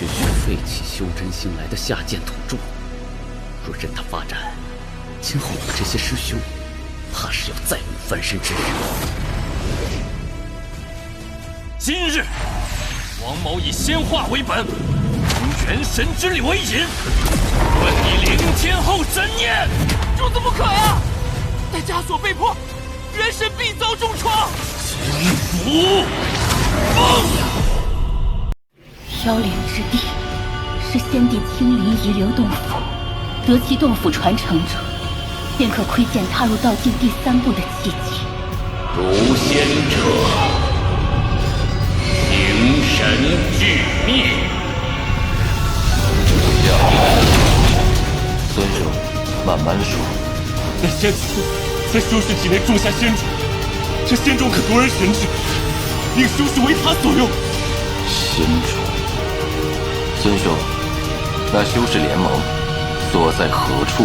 区区废弃修真星来的下贱土著，若任他发展，今后我们这些师兄，怕是要再无翻身之日。今日，王某以仙化为本，用元神之力为引，问你灵天后神念。主子不可呀！待枷锁被破，元神必遭重创。金符放！飘零之地是先帝亲临遗留洞府，得其洞府传承者，便可窥见踏入道境第3步的契机。诛仙者，形神俱灭。孙兄，慢慢说。那仙子在修士体内种下仙种，这仙种可夺人神智，令修士为他所用。仙种，孙兄，那修士联盟所在何处？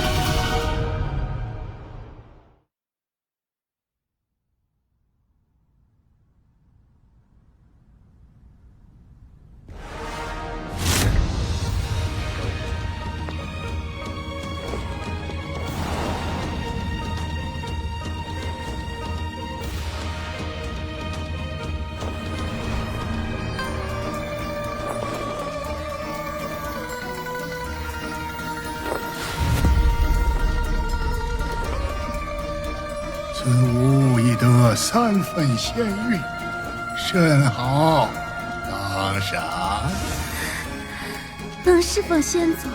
孙武已得3分仙运，甚好，当赏。能侍奉先祖，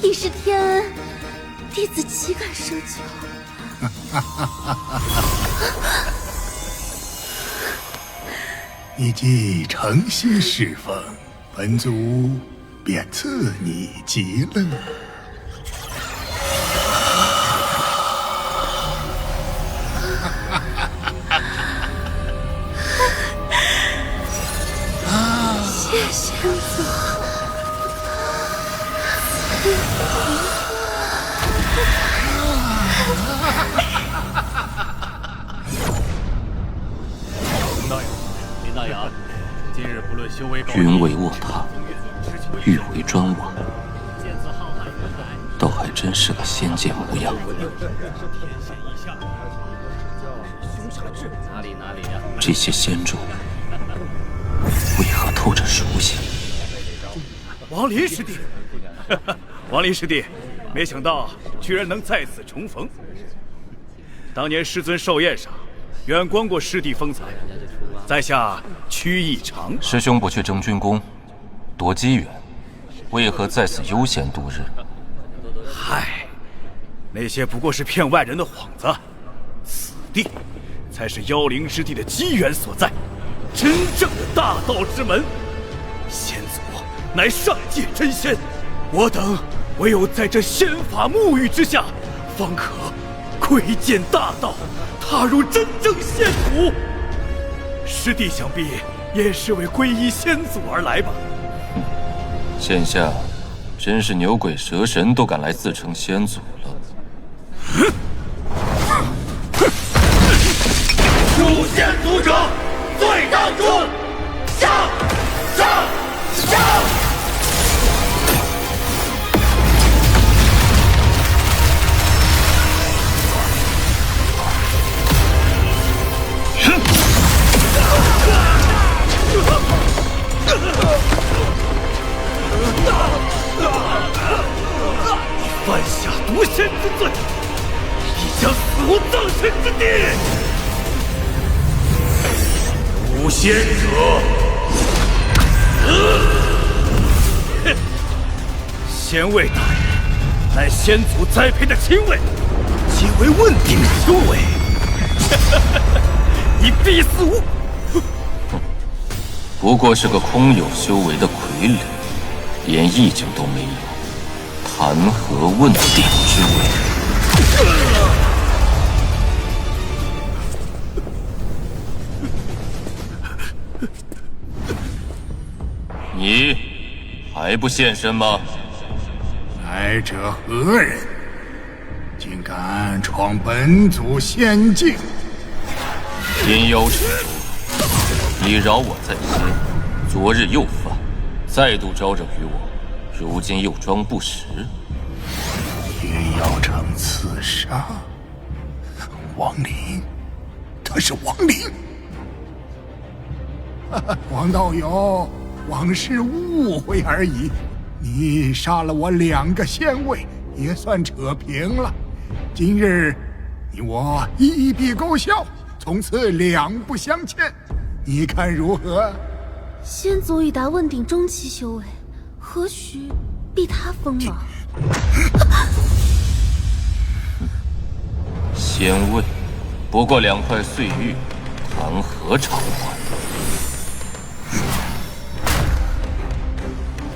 已是天恩，弟子岂敢奢求？你既诚心侍奉，本族便赐你极乐。谢先祖。林大阳，今日不论修为高低，君为卧榻，玉为砖瓦，倒还真是个仙界模样。这些仙种为何透着熟悉？王林师弟，王林师弟，没想到居然能再次重逢。当年师尊寿宴上，远观过师弟风采，在下屈意长。师兄不去征军功，夺机缘，为何在此悠闲度日？嗨，那些不过是骗外人的幌子，此地才是妖灵之地的机缘所在，真正的大道之门。先祖乃上界真仙，我等唯有在这仙法沐浴之下，方可窥见大道，踏入真正仙途。师弟想必也是为皈依先祖而来吧？现下真是牛鬼蛇神都敢来自称先祖了。入仙族者，罪当诛！上！上！上！犯下毒仙之罪，必将死无葬身之地。诛仙者，仙位大人，乃先祖栽培的亲卫，皆为问鼎修为，你必死无！不过是个空有修为的傀儡，连意境都没有，谈何问鼎之位？你还不现身吗？来者何人？竟敢闯本族仙境！天妖成毒，你饶我在先，昨日又犯，再度招惹于我，如今又装不识。也要成刺杀？亡灵，他是亡灵。王道友，往事误会而已。你杀了我2个仙位，也算扯平了。今日你我一笔勾销，从此两不相欠。你看如何？先祖已达问鼎中期修为，何须避他锋芒？仙位，不过2块碎玉，谈何偿还？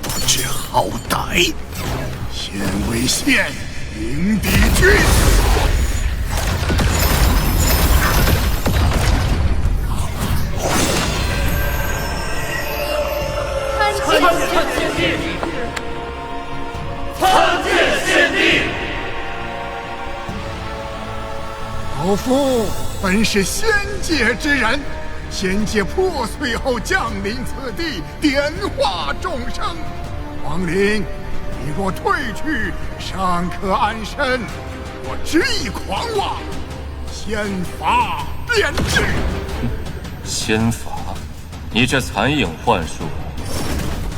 不知好歹，仙为仙，迎敌军。参见先帝！老夫本是仙界之人，仙界破碎后降临此地，点化众生。亡灵，你若退去，尚可安身。我执意狂妄，仙法变质。仙法，你这残影幻术，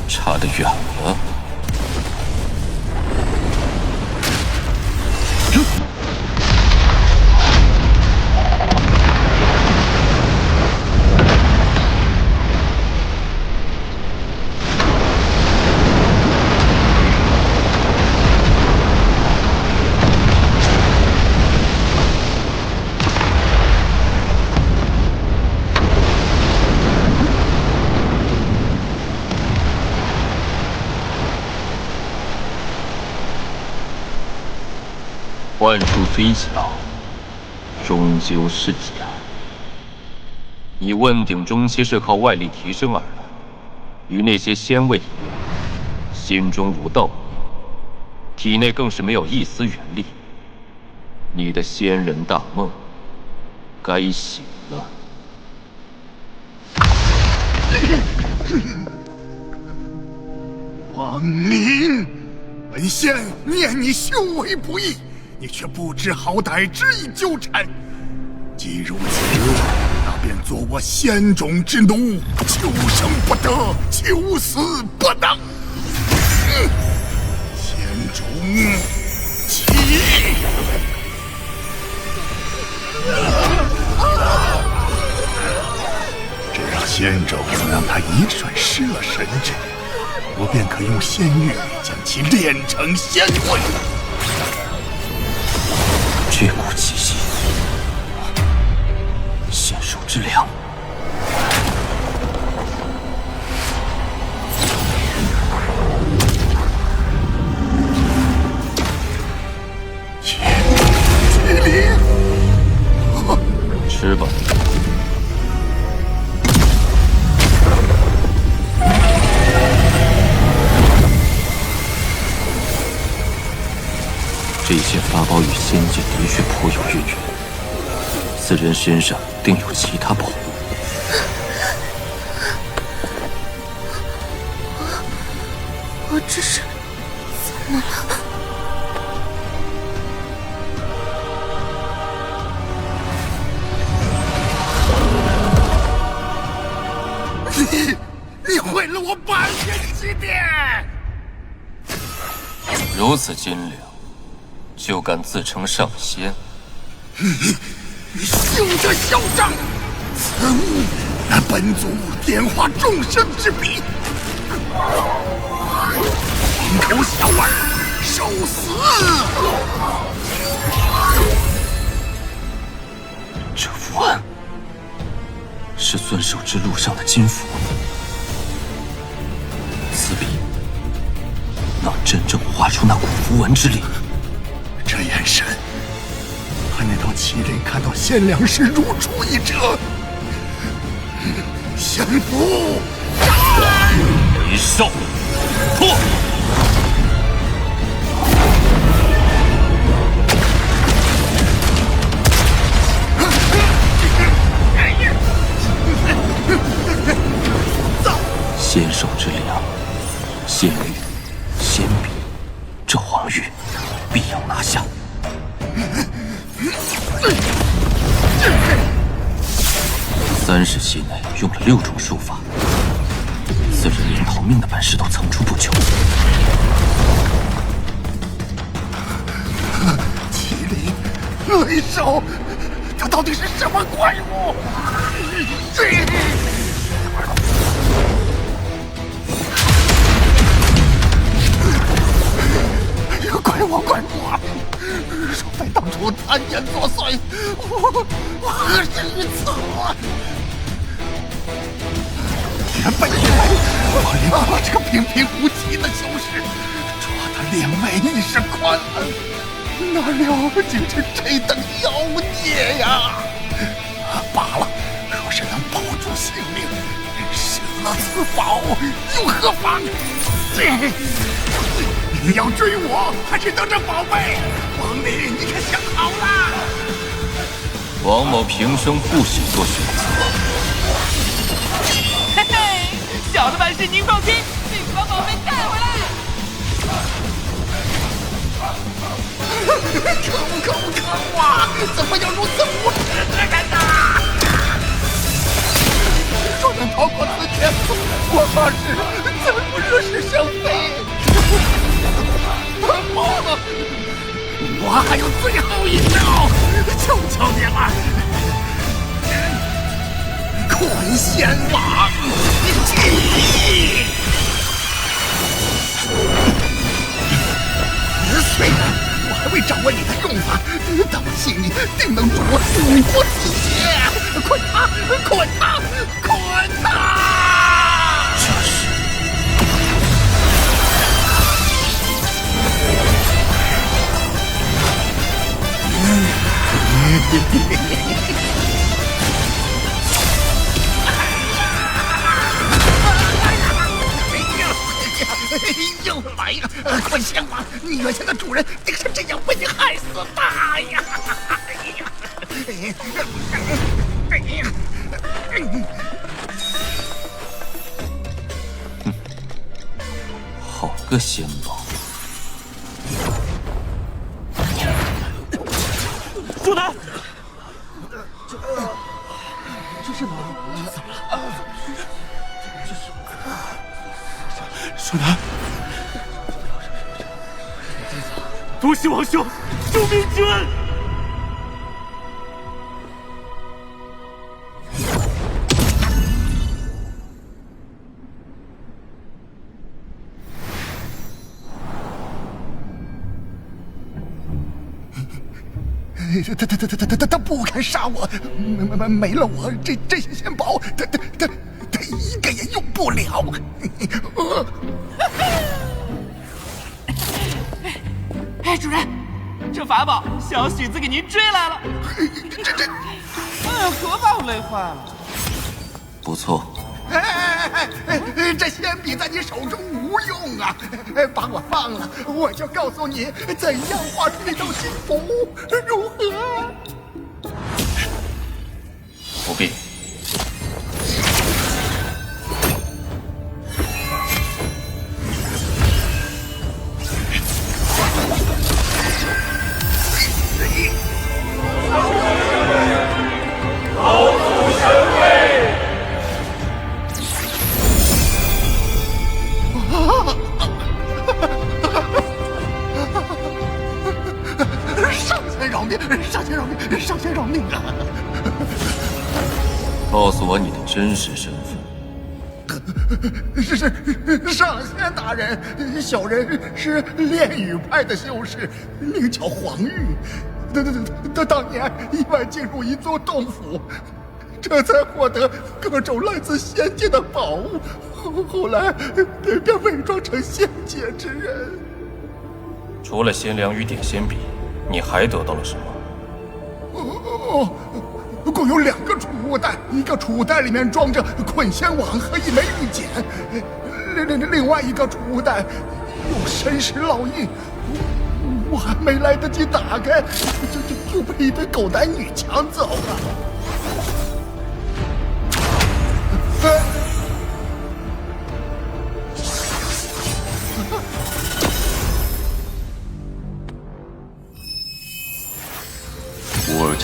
差得远了。幻术虽巧，终究是假。你问鼎中期是靠外力提升而来，与那些仙位一样，心中无道义，体内更是没有一丝元力。你的仙人大梦该醒了。亡灵，本仙念你修为不易，你却不知好歹，执意纠缠。既如此，那便做我仙种之奴，求生不得，求死不能。仙种起！只要仙种能让他一瞬失了神智，我便可用仙玉将其炼成仙魂。这股气息，仙兽之良。麒麟，吃吧。这件法宝与仙界的确颇有渊源，此人身上定有其他宝物。我这是怎么了？你毁了我百元祭奠！如此斤两，就敢自称上仙？你休得嚣张！此物乃本族点化众生之笔，满口小儿，受死！这符案是遵守之路上的金符，此笔能真正画出那股符文之力。这眼神，和那头麒麟看到仙良时如出一辙。降服！雷兽，破！仙兽之良，仙玉、仙笔，这黄玉必要拿下。30息内用了6种术法，此人连逃命的本事都层出不穷。麒麟、雷兽，他到底是什么怪物？怪我！若非当初贪言作祟，我何至于此？原本以为我连我这个平平无奇的修士，捉得脸尾一时宽恩，哪料竟是这等妖孽呀！罢了，若是能保住性命，失了此宝又何妨？你要追我，还是得着宝贝？王林，你可想好了？王某平生不许做选择。嘿嘿，小的办事您放心，必须把宝贝带回来。可恶啊！怎么要如此无耻之人呢？若能逃过此劫，我发誓再不惹是生非。不，我还有最后一招，求求你了！困仙网记。虽然我还未掌握你的用法，但我信你定能助我度过此劫。捆他！捆他！捆他！这是。又来了！困仙王，你原先的主人定是这样被你害死的呀！好个仙王！朱南，这是哪儿？怎么了？这是舒南，多谢王兄救命之恩。他不敢杀我，没了我这些仙宝，他一个也用不了。哎，主人，这法宝小许子给您追来了。河蚌累坏了。不错。这仙笔在你手中无用啊！把我放了，我就告诉你怎样画出那道心符，如何？不必。老祖神威！上仙饶命！上仙饶命！上仙饶命啊！告诉我你的真实身份。是上仙大人，小人是炼羽派的修士，名叫黄玉。当年意外进入一座洞府，这才获得各种来自仙界的宝物，后来便伪装成仙界之人。除了仙凉与点仙笔，你还得到了什么？共有2个储物袋，一个储物袋里面装着捆仙网和一枚玉简，另外一个储物袋有神石烙印，我还没来得及打开，就被一堆狗男女抢走了。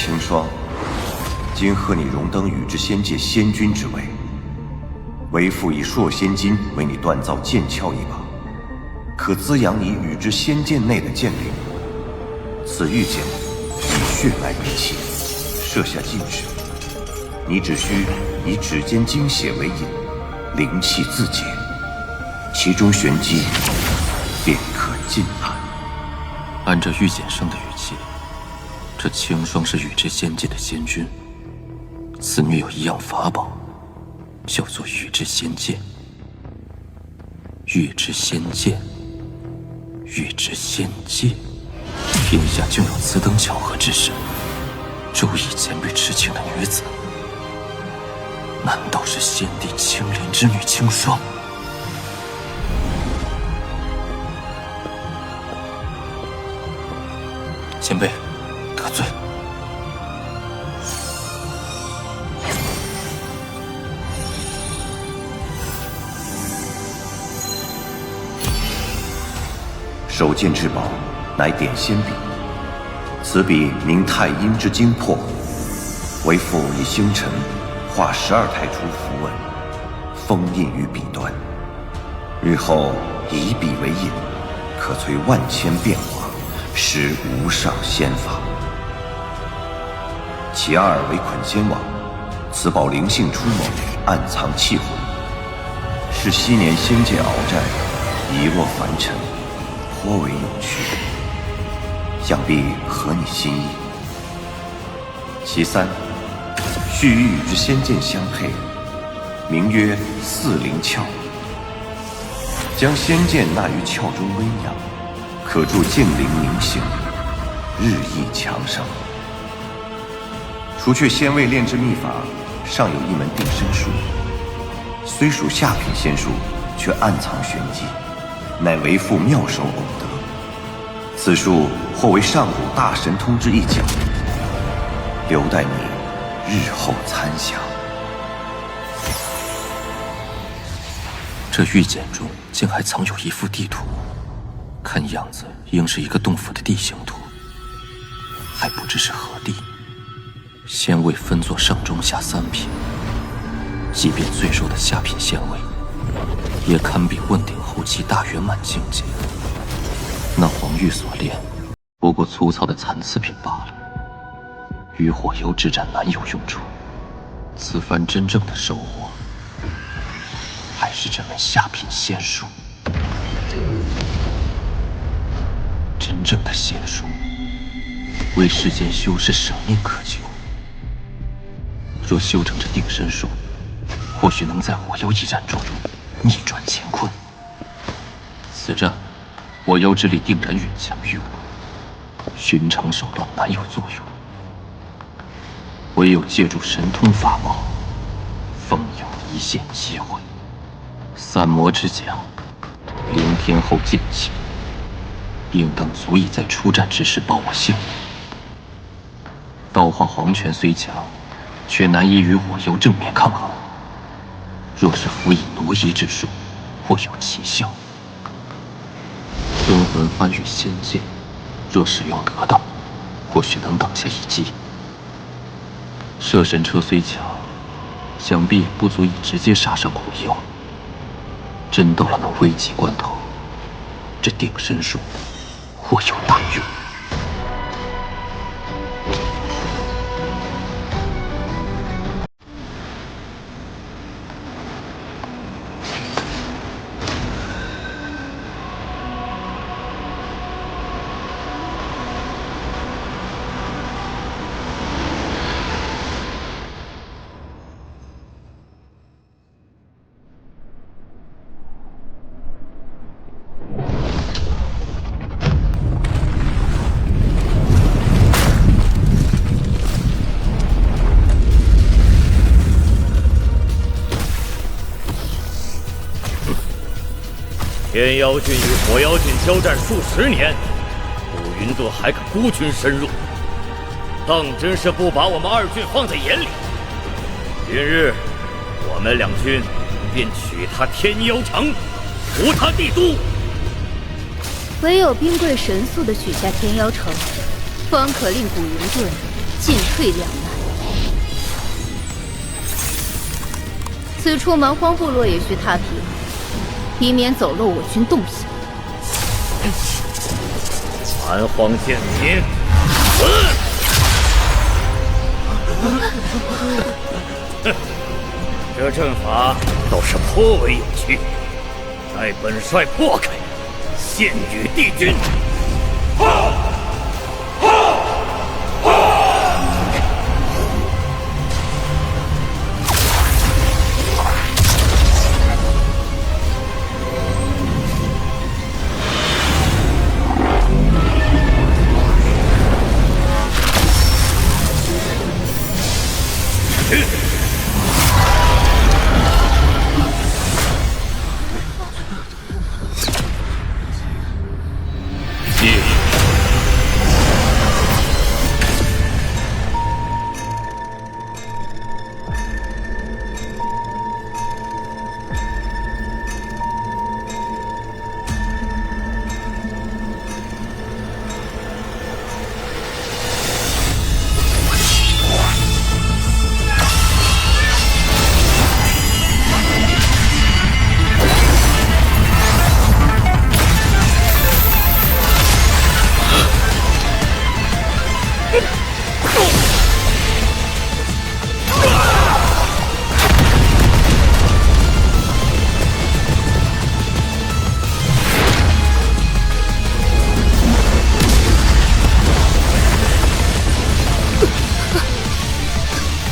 青霜，今贺你荣登宇之仙界仙君之位。为父以烁仙金为你锻造剑鞘一把，可滋养你宇之仙剑内的剑灵。此玉剑以血脉为器，设下禁制，你只需以指尖精血为引，灵气自解，其中玄机便可尽览。按照玉简生的语气，这青霜是宇之仙界的仙君，此女有一样法宝，叫做宇之仙剑。宇之仙剑，宇之仙界，天下竟有此等巧合之事。周以前被痴情的女子，难道是先帝青莲之女青霜？前辈，得罪。手剑至宝，乃点仙笔。此笔名太阴之精魄，为父以星辰画12太初符文，封印于笔端。日后以笔为引，可摧万千变化，施无上仙法。其二为捆仙网，此宝灵性出猛，暗藏气魂，是昔年仙界鏖战遗落凡尘，颇为有趣，想必合你心意。其三，须与宇之仙剑相配，名曰四灵鞘，将仙剑纳于鞘中微养，可助剑灵明醒，日益强盛。除却仙位炼制秘法，尚有一门定身术，虽属下品仙术，却暗藏玄机，乃为父妙手偶得。此术或为上古大神通之一角，留待你日后参详。这玉简中竟还藏有一幅地图，看样子应是一个洞府的地形图，还不知是何地。仙位分作上中下3品，即便最弱的下品仙位，也堪比问鼎后期大圆满境界。那黄玉所炼，不过粗糙的残次品罢了，与火幽之战难有用处。此番真正的收获，还是这门下品仙术。真正的仙术，为世间修士舍命可求。若修成这定身术，或许能在火幽一战中逆转乾坤。此战，火幽之力定然远强于我，寻常手段难有作用，唯有借助神通法宝，方有一线机会。三魔之甲，灵天后剑气，应当足以在出战之时保我性命。道化黄泉虽强，却难以与火幽正面抗衡。若是辅以挪移之术，或有奇效。吞魂幡与仙剑，若使用得当，或许能挡下一击。摄神车虽强，想必不足以直接杀伤火幽。真到了那危急关头，这定身术或有大用。天妖郡与火妖郡交战数10年，古云顿还肯孤军深入，当真是不把我们2郡放在眼里。今日我们2军便取他天妖城，屠他帝都。唯有兵贵神速地取下天妖城，方可令古云顿进退两难。此处蛮荒部落也需踏平，以免走漏我军动向。蛮荒贱民，死！这阵法倒是颇为有趣，待本帅破开，献与帝君。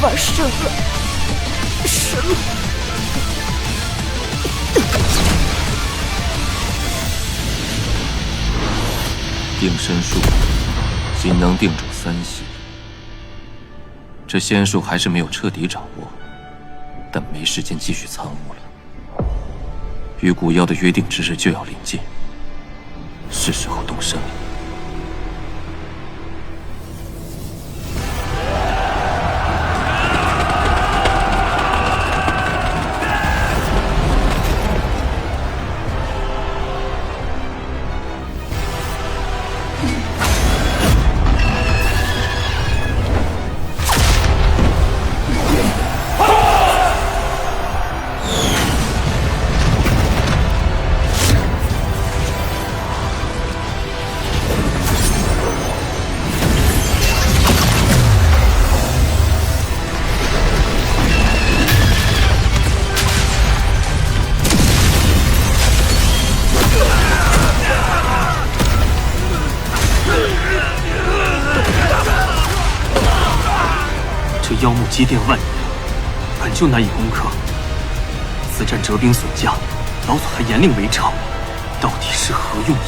玩神了，神了！定身术仅能定住3息，这仙术还是没有彻底掌握，但没时间继续参悟了。与古妖的约定之日就要临近，是时候动身了。妖木积淀万年，本就难以攻克。此战折兵损将，老祖还严令围城，到底是何用意？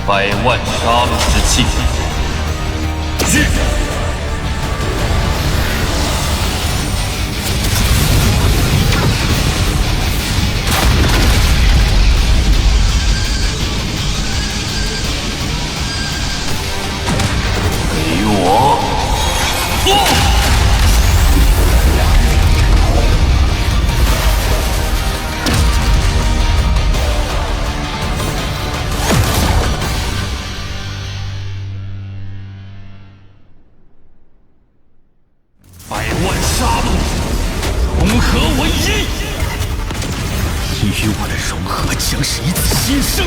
百万杀戮之气，去！百万杀戮，融合为一。你与我的融合将是一次新生。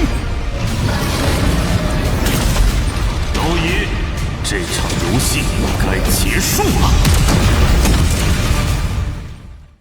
老爷，这场游戏该结束了。